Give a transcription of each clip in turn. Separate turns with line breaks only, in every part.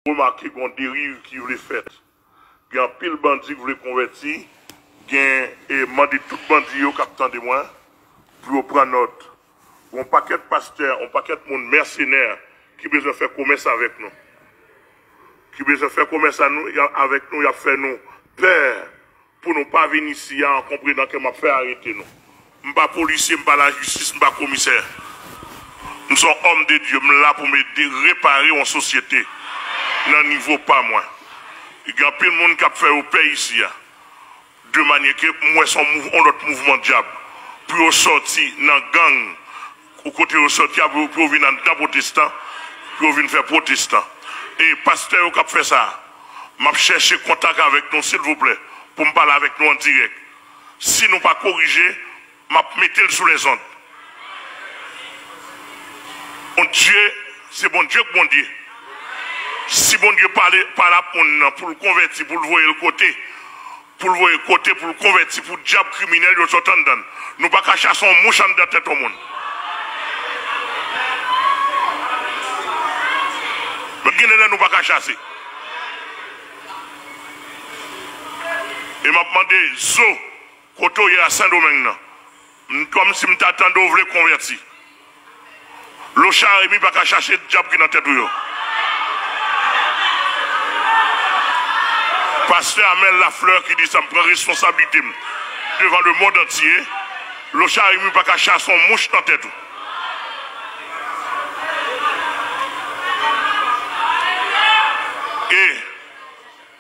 remarqué qu'on dérive qui voulait faire. Il y a un pile bandit qui voulait convertir. Il y a demandé tout bandit qui attend de moi pour prendre note. Un paquet de pasteurs, un paquet de monde mercenaires qui besoin faire commerce avec nous. Qui besoin faire commerce avec nous, il a fait nous peur pour ne pas venir ici en comprenant que m'a fait arrêter nous. Je ne suis pas policier, je ne suis pas la justice, je ne suis pas commissaire. Nous sommes hommes de Dieu, là pour m'aider à réparer en société. Dans le niveau pas moi. Il y a plein de monde qui a fait au pays ici. De manière que moi, on notre mouvement diable. Pour sortir dans la gang, au côté de sortir, pour venir dans le protestant, pour venir faire protestant. Et pasteur qui a fait ça, m'a cherché contact avec nous, s'il vous plaît, pour me parler avec nous en direct. Si nous pas corriger, m'a mettre sous les ondes. Bon Dieu, c'est bon Dieu que bon Dieu. Si bon Dieu parle pour le convertir, pour le voir le côté, pour le convertir, pour le diable criminel, nous ne pouvons pas chasser un mouche en tête au monde. Mais nous ne pouvons pas chasser. Et m'a demandé, Zo, quand il y a Saint-Domingue, comme si je t'attendais de vous convertir. Le chat et mi pas chercher le diable qui est dans tête. Pasteur Amel Lafleur qui dit ça me prend responsabilité devant le monde entier. Le chat et mi pas chercher son mouche dans tête. Et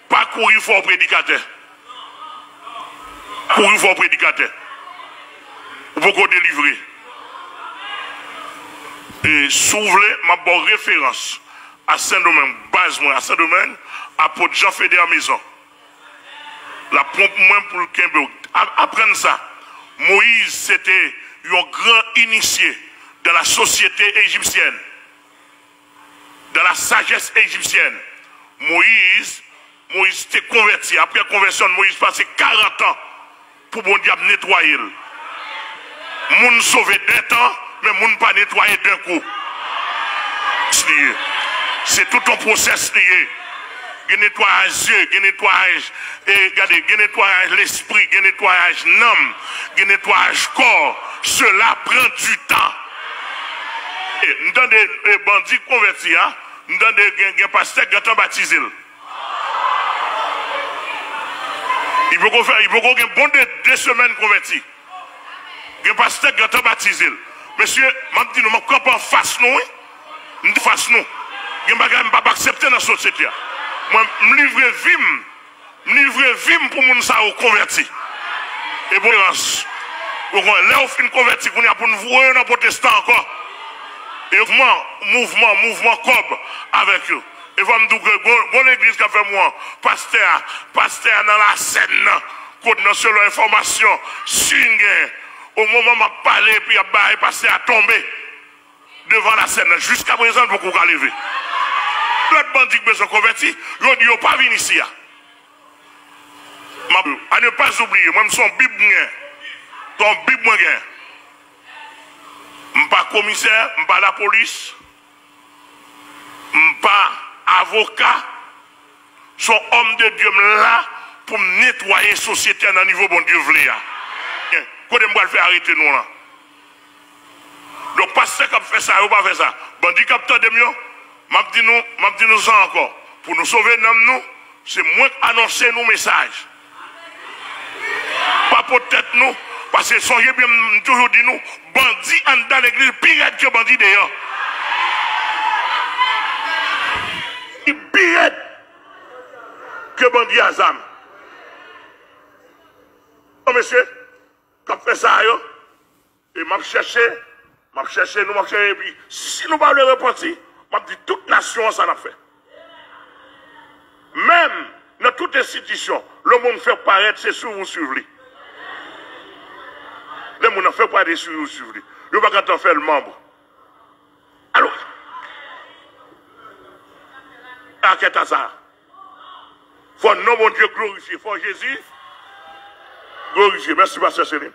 pas courir fort prédicateur. Courir fort prédicateur. Pour qu'on délivrer. Et s'ouvrir ma bonne référence à Saint-Domingue, base moi à Saint-Domingue, apôtre Jean Fédé à maison. La pompe moins pour le Kimberg. Apprendre ça. Moïse, c'était un grand initié dans la société égyptienne, dans la sagesse égyptienne. Moïse s'était converti. Après la conversion, Moïse passait 40 ans pour bon diable nettoyer. Moun sauvé d'un temps, mais moun pas nettoyer d'un coup. C'est tout un process lié. Il y a nettoyage yeux, il y a nettoyage, regardez, il y a nettoyage l'esprit, il y a nettoyage l'âme, il y a nettoyage corps. Cela prend du temps. Nous avons des bandits convertis, nous avons des pasteurs qui ont baptisé. Il faut qu'on fasse un bon 2 semaines convertis. Il y a des pasteurs qui ont baptisé. Monsieur, je dis, nous ne en face nous, nous face nous. Je ne peux pas accepter dans la société. Moi, je livre vim pour nous convertir. Et bon, là, on fait une convertir, pour nous voir dans protestant encore. Et mouvement cob avec eux. Et vous me dites que bon l'église qui a fait moi, pasteur dans la scène, côté dans selon information, swing, au moment où je parlé, puis il est passé à tomber devant la scène. Jusqu'à présent, vous pouvez lever. L'autre bandit qui besoin converti, il dit, il pas venir ici. À ne pas oublier, moi, je suis Bible, ton Bible, je ne suis pas commissaire, je ne suis pas la police, je ne suis pas avocat, je suis homme de Dieu là pour nettoyer la société à un niveau bon Dieu voulait. Quand je vais faire arrêter nous là. Donc, pasteur qui fait ça, ou pas fait ça. Bandit qui a de mieux, m'a dit nous ça encore. Pour nous sauver, nous, c'est moins annoncer nos messages. Pas pour tête nous, parce que songez bien, toujours dit nous, bandit dans l'église, pire que bandit d'ailleurs. Il pire que bandit à Zam. Oh, monsieur, quand fait ça, et m'a cherché, et puis, si nous ne parlons pas de repentir, m'a dit toute nation, ça l'a fait. Même dans toute institution, le monde fait paraître, c'est sur vous suivre. Le monde ne fait pas des sur vous suivre. Il ne va pas faire le membre. Alors, à quel hasard? Il faut non, mon Dieu, glorifier. Il faut Jésus glorifier. Merci, Pasteur Céline.